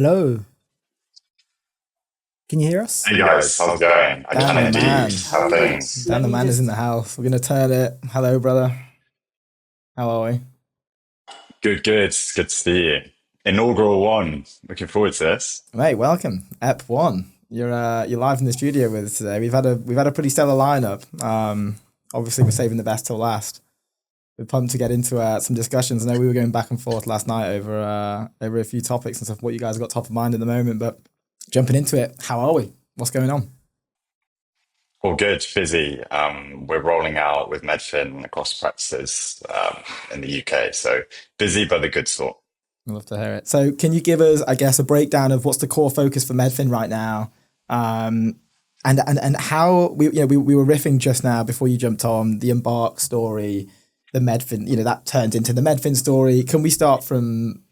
Hello, can you hear us? Hey guys, how's it going? I Dan can the indeed. man. How are things? Dan the man is in the house. We're gonna turn it. Hello, brother. How are we? Good, good. Good to see you. Inaugural one. Looking forward to this. Mate, welcome. Ep one. You're live in the studio with us today. We've had a pretty stellar lineup. Obviously we're saving the best till last. We're pumped to get into some discussions. I know we were going back and forth last night over a few topics and stuff. What you guys got top of mind at the moment, but jumping into it, how are we? What's going on? All good, busy. We're rolling out with Medfin across practices in the UK. So busy, but the good sort. I'd love to hear it. So, can you give us, I guess, a breakdown of what's the core focus for Medfin right now, and how we were riffing just now before you jumped on the Embark story, the Medfin, that turned into the Medfin story. Can we start from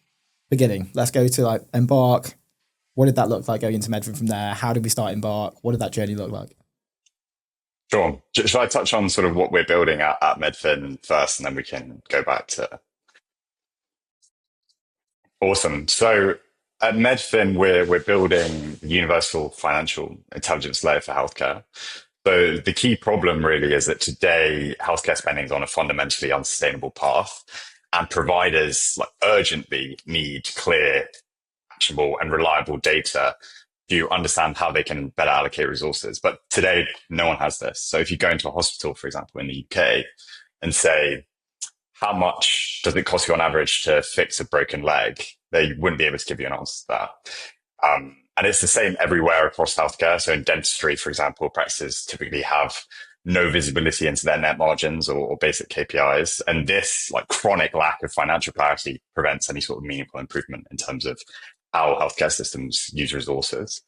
beginning? Let's go to like Embark. What did that look like going into Medfin from there? How did we start Embark? What did that journey look like? Sure. Shall I touch on sort of what we're building at Medfin first, and then we can go back to awesome. So at Medfin, we're building the universal financial intelligence layer for healthcare. So the key problem really is that today healthcare spending is on a fundamentally unsustainable path, and providers like urgently need clear, actionable, and reliable data to understand how they can better allocate resources. But today, no one has this. So if you go into a hospital, for example, in the UK, and say, how much does it cost you on average to fix a broken leg? They wouldn't be able to give you an answer to that. And it's the same everywhere across healthcare. So in dentistry, for example, practices typically have no visibility into their net margins or basic KPIs. And this like chronic lack of financial clarity prevents any sort of meaningful improvement in terms of how healthcare systems use resources.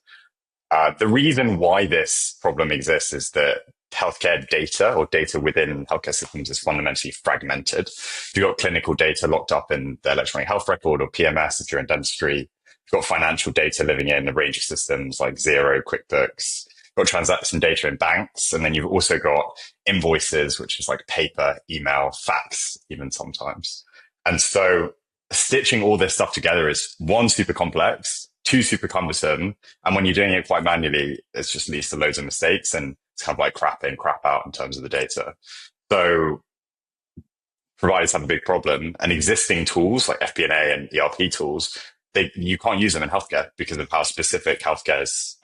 The reason why this problem exists is that healthcare data or data within healthcare systems is fundamentally fragmented. If you've got clinical data locked up in the electronic health record or PMS, if you're in dentistry, you've got financial data living in a range of systems like Xero, QuickBooks, you've got transaction data in banks, and then you've also got invoices, which is like paper, email, fax, even sometimes. And so stitching all this stuff together is one, super complex, two, super cumbersome. And when you're doing it quite manually, it just leads to loads of mistakes and it's kind of like crap in, crap out in terms of the data. So providers have a big problem, and existing tools like FP&A and ERP tools, you can't use them in healthcare because of how specific healthcare's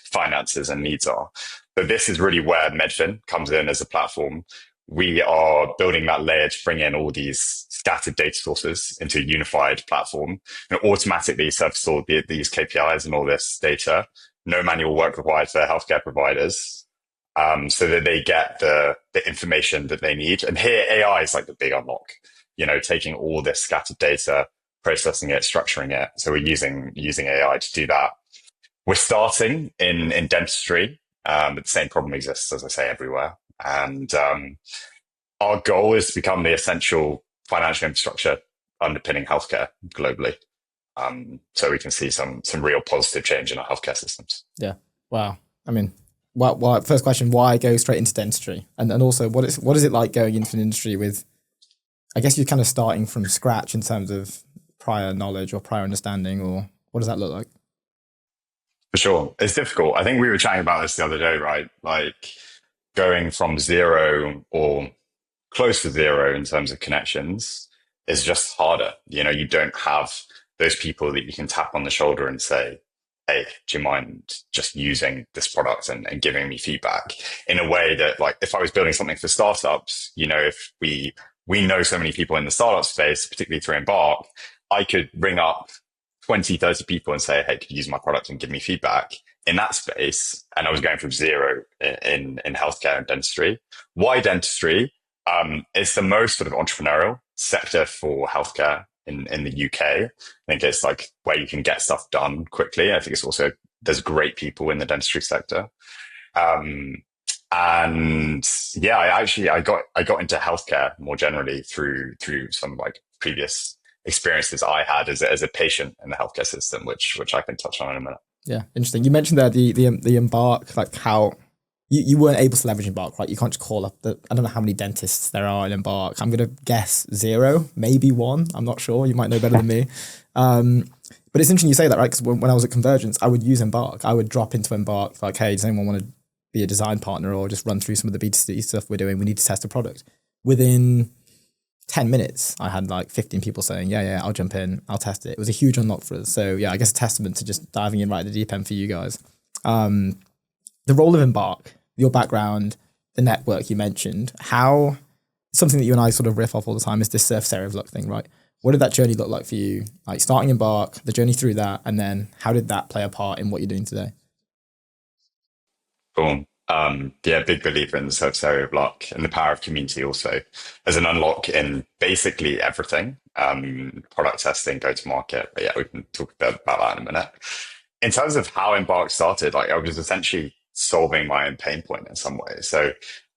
finances and needs are. So this is really where Medfin comes in as a platform. We are building that layer to bring in all these scattered data sources into a unified platform and automatically surface all these KPIs and all this data. No manual work required for healthcare providers, so that they get the information that they need. And here AI is like the big unlock, taking all this scattered data, processing it, structuring it. So we're using AI to do that. We're starting in dentistry, but the same problem exists, as I say, everywhere. And our goal is to become the essential financial infrastructure underpinning healthcare globally. So we can see some real positive change in our healthcare systems. Yeah. Wow. I mean, why, first question, why go straight into dentistry? And also, what is it like going into an industry with, I guess you're kind of starting from scratch in terms of prior knowledge or prior understanding, or what does that look like? For sure. It's difficult. I think we were chatting about this the other day, right? Like going from zero or close to zero in terms of connections is just harder. You don't have those people that you can tap on the shoulder and say, hey, do you mind just using this product and giving me feedback in a way that, like, if I was building something for startups, if we know so many people in the startup space, particularly through Embark, I could ring up 20, 30 people and say, hey, could you use my product and give me feedback in that space? And I was going from zero in healthcare and dentistry. Why dentistry? It's the most sort of entrepreneurial sector for healthcare in the UK. I think it's like where you can get stuff done quickly. I think it's also, there's great people in the dentistry sector. And yeah, I got into healthcare more generally through some like previous experiences I had as a patient in the healthcare system, which I can touch on in a minute. Yeah, interesting. You mentioned there the Embark, like how you weren't able to leverage Embark, right? You can't just call up I don't know how many dentists there are in Embark. I'm going to guess zero, maybe one. I'm not sure. You might know better than me. But it's interesting you say that, right? Because when I was at Convergence, I would use Embark. I would drop into Embark like, hey, does anyone want to be a design partner or just run through some of the B2C stuff we're doing? We need to test a product. Within 10 minutes, I had like 15 people saying, yeah, I'll jump in, I'll test it. It was a huge unlock for us. So yeah, I guess a testament to just diving in right at the deep end for you guys. The role of Embark, your background, the network you mentioned, how something that you and I sort of riff off all the time is this surface area of luck thing, right? What did that journey look like for you? Like starting Embark, the journey through that, and then how did that play a part in what you're doing today? Cool. Yeah, big believer in the surface area of luck and the power of community also as an unlock in basically everything. Product testing, go to market. But yeah, we can talk a bit about that in a minute. In terms of how Embark started, like I was essentially solving my own pain point in some way. So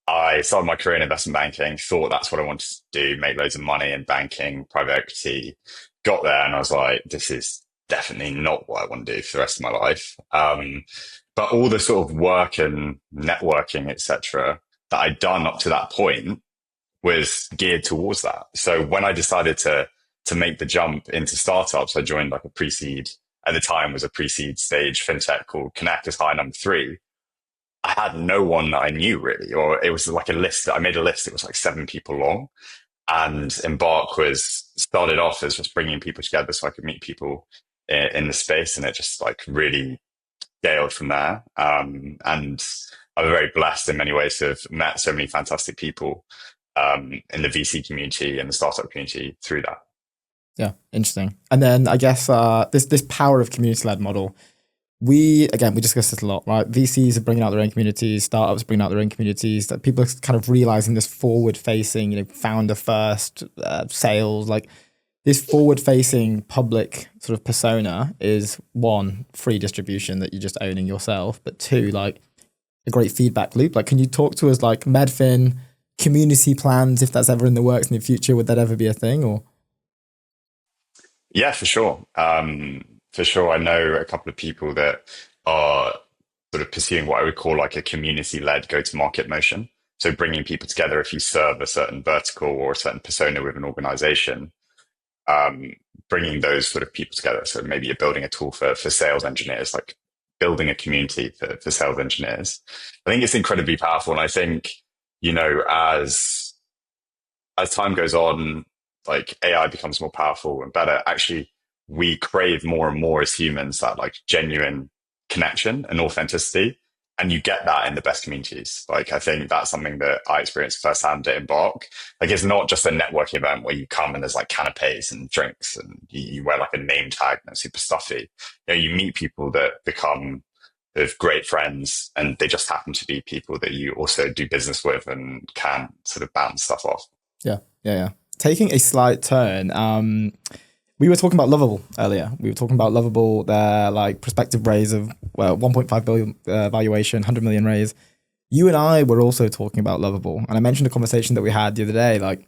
I started my career in investment banking, thought that's what I wanted to do, make loads of money in banking, private equity. Got there and I was like, this is definitely not what I want to do for the rest of my life. But all the sort of work and networking, etc., that I'd done up to that point was geared towards that. So when I decided to make the jump into startups, I joined like a pre-seed, at the time was a pre-seed stage fintech called Connect as high number three. I had no one that I knew really, or it was like a list. I made a list. It was like 7 people long, and Embark was started off as just bringing people together so I could meet people in the space, and it just like really scaled from there. And I'm very blessed in many ways to have met so many fantastic people in the VC community and the startup community through that. Yeah, interesting. And then I guess this power of community led model. We discussed this a lot, right? VCs are bringing out their own communities, startups bringing out their own communities. That people are kind of realizing this forward facing, founder first sales, like this forward facing public sort of persona is one, free distribution that you're just owning yourself, but two, like a great feedback loop. Like, can you talk to us like Medfin community plans, if that's ever in the works in the future? Would that ever be a thing or? Yeah, for sure. For sure. I know a couple of people that are sort of pursuing what I would call like a community led go to market motion. So bringing people together if you serve a certain vertical or a certain persona with an organization, um, bringing those sort of people together. So maybe you're building a tool for sales engineers, like building a community for sales engineers. I think it's incredibly powerful. And I think, you know, as time goes on, like AI becomes more powerful and better. Actually, we crave more and more as humans that like genuine connection and authenticity. And you get that in the best communities. Like, I think that's something that I experienced firsthand at Embark. Like, it's not just a networking event where you come and there's like canapes and drinks and you wear like a name tag and it's super stuffy. You know, you meet people that become of great friends and they just happen to be people that you also do business with and can sort of bounce stuff off. Yeah. Taking a slight turn, we were talking about Lovable earlier. We were talking about Lovable, their like prospective raise of 1.5 billion valuation, 100 million raise. You and I were also talking about Lovable, and I mentioned a conversation that we had the other day. Like,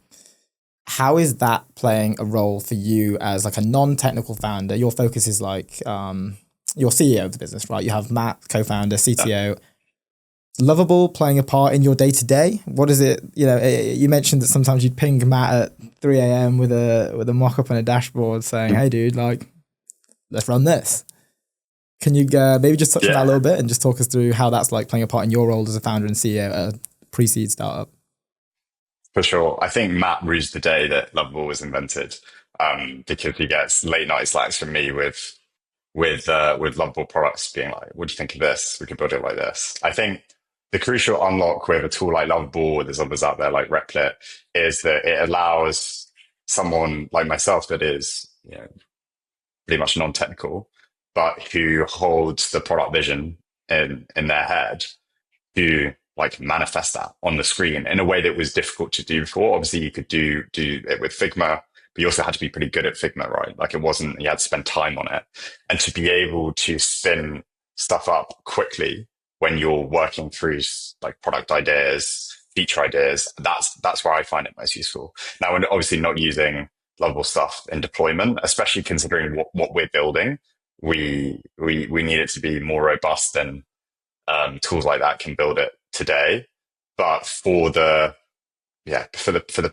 how is that playing a role for you as like a non-technical founder? Your focus is like you're CEO of the business, right? You have Matt, co-founder, CTO. Lovable playing a part in your day to day? What is it? You mentioned that sometimes you'd ping Matt at 3 a.m. with a mock up on a dashboard saying, "Hey, dude, like, let's run this." Can you maybe just touch on that a little bit and just talk us through how that's like playing a part in your role as a founder and CEO at a pre-seed startup? For sure. I think Matt rues the day that Lovable was invented, because he gets late night slacks from me with Lovable products being like, what do you think of this? We could build it like this. I think the crucial unlock with a tool like Lovable, there's others out there like Replit, is that it allows someone like myself that is, you know, pretty much non-technical, but who holds the product vision in their head to like manifest that on the screen in a way that was difficult to do before. Obviously, you could do it with Figma, but you also had to be pretty good at Figma, right? Like, it wasn't, you had to spend time on it. And to be able to spin stuff up quickly when you're working through like product ideas, feature ideas, that's where I find it most useful. Now, we're obviously not using Lovable stuff in deployment, especially considering what we're building. We need it to be more robust than tools like that can build it today. But for the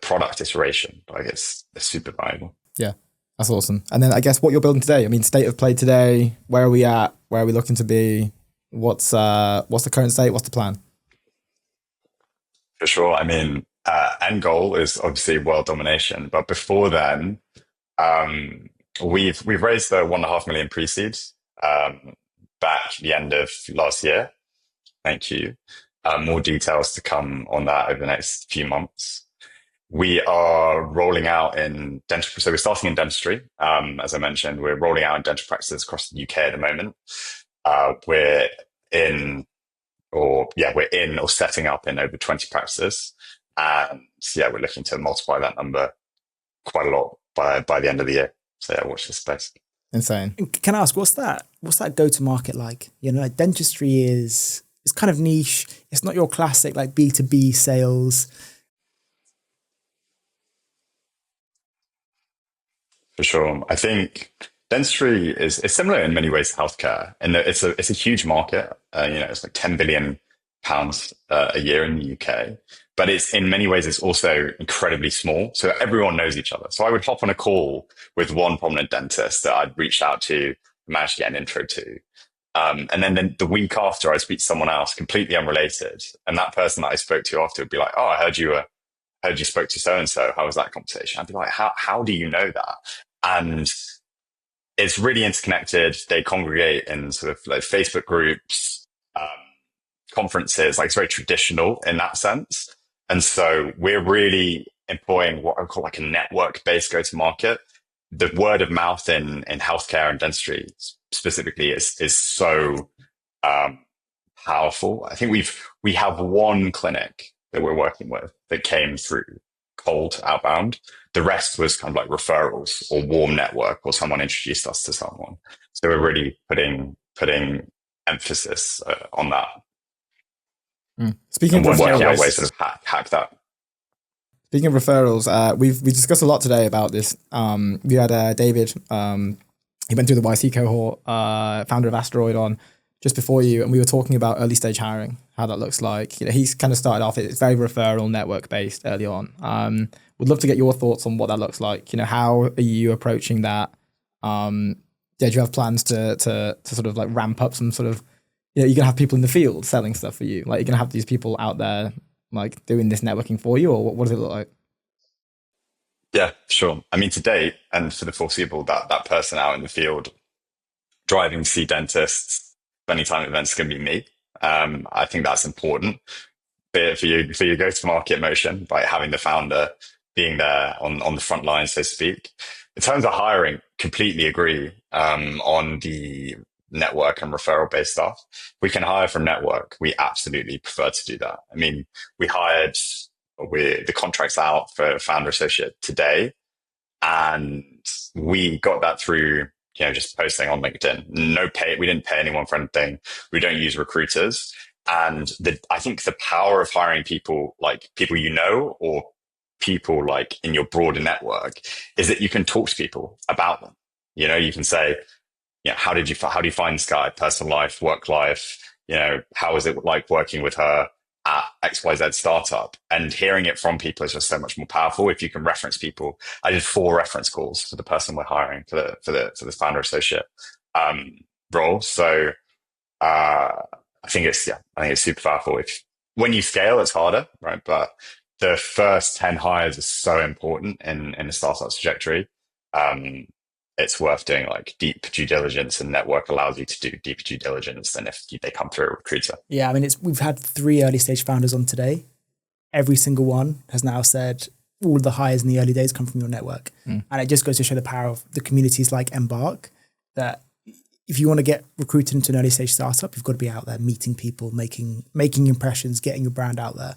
product iteration, like it's super valuable. Yeah. That's awesome. And then I guess what you're building today. I mean, state of play today. Where are we at? Where are we looking to be? What's the current state? What's the plan? For sure. I mean, end goal is obviously world domination, but before then, um, we've raised the 1.5 million pre-seeds back the end of last year. Thank you. More details to come on that over the next few months. We are rolling out in dentistry. So we're starting in dentistry. As I mentioned, we're rolling out in dental practices across the UK at the moment. We're in we're in or setting up in over 20 practices. And yeah, we're looking to multiply that number quite a lot by the end of the year. So yeah, watch this space. Insane. Can I ask, what's that go to market like? Like dentistry is it's kind of niche. It's not your classic like B2B sales. For sure. I think dentistry is similar in many ways to healthcare, and it's a huge market. It's like £10 billion a year in the UK, but it's in many ways it's also incredibly small. So everyone knows each other. So I would hop on a call with one prominent dentist that I'd reached out to, managed to get an intro to. And then the week after, I'd speak to someone else completely unrelated, and that person that I spoke to after would be like, "Oh, I heard you spoke to so and so. How was that conversation?" I'd be like, how do you know that? And it's really interconnected. They congregate in sort of like Facebook groups, um, conferences. Like it's very traditional in that sense. And so we're really employing what I call like a network-based go-to-market. The word of mouth in healthcare and dentistry specifically is so um, powerful. I think we have one clinic that we're working with that came through cold outbound. The rest was kind of like referrals or warm network, or someone introduced us to someone. So we're really putting emphasis on that. Speaking And of we're working out ways referrals, to hack that. speaking of referrals, we discussed a lot today about this. We had David. He went through the YC cohort, founder of Asteroid, on just before you, and we were talking about early stage hiring, how that looks like. He's kind of started off, it's very referral network based early on. Would love to get your thoughts on what that looks like. How are you approaching that? Do you have plans to sort of like ramp up some sort of, you're gonna have people in the field selling stuff for you? Like you're gonna have these people out there like doing this networking for you, or what does it look like? Yeah, sure. I mean, to date and for the foreseeable, that person out in the field driving to see dentists, spending time at events is going to be me. I think that's important. But for your go-to-market motion, by having the founder being there on the front line, so to speak. In terms of hiring, completely agree on the network and referral-based stuff. We can hire from network. We absolutely prefer to do that. I mean, the contract's out for founder associate today, and we got that through just posting on LinkedIn. No pay. We didn't pay anyone for anything. We don't use recruiters. And I think the power of hiring people like people or people like in your broader network is that you can talk to people about them. You can say, how do you find this guy? Personal life, work life. How is it like working with her at XYZ startup? And hearing it from people is just so much more powerful if you can reference people. I did 4 reference calls for the person we're hiring for the founder associate role. So I think it's super powerful. When you scale, it's harder, right? But the first 10 hires is so important in a startup's trajectory. It's worth doing like deep due diligence, and network allows you to do deeper due diligence than if they come through a recruiter. Yeah, I mean, we've had 3 early stage founders on today. Every single one has now said all of the hires in the early days come from your network. And it just goes to show the power of the communities like Embark, that if you want to get recruited into an early stage startup, you've got to be out there meeting people, making impressions, getting your brand out there.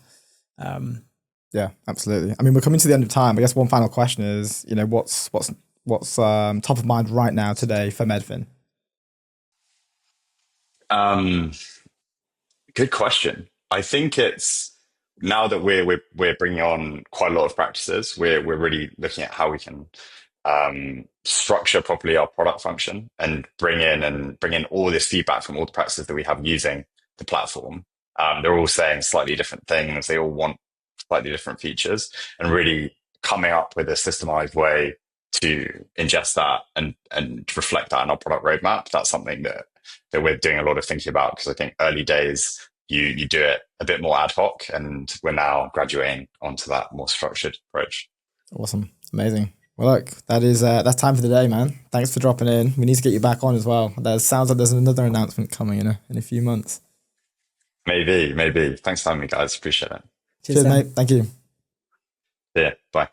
Yeah, absolutely. I mean, we're coming to the end of time. I guess one final question is, what's top of mind right now today for Medfin? Good question. I think it's now that we're bringing on quite a lot of practices. We're really looking at how we can structure properly our product function and bring in all this feedback from all the practices that we have using the platform. They're all saying slightly different things. They all want slightly different features, and really coming up with a systemized way to ingest that and reflect that in our product roadmap. That's something that we're doing a lot of thinking about, because I think early days you do it a bit more ad hoc, and we're now graduating onto that more structured approach. Awesome. Amazing. Well, look, that's time for the day, man. Thanks for dropping in. We need to get you back on as well. That sounds like there's another announcement coming in a few months. Maybe. Thanks for having me, guys. Appreciate it. Cheers, mate. Thank you. Yeah. Bye.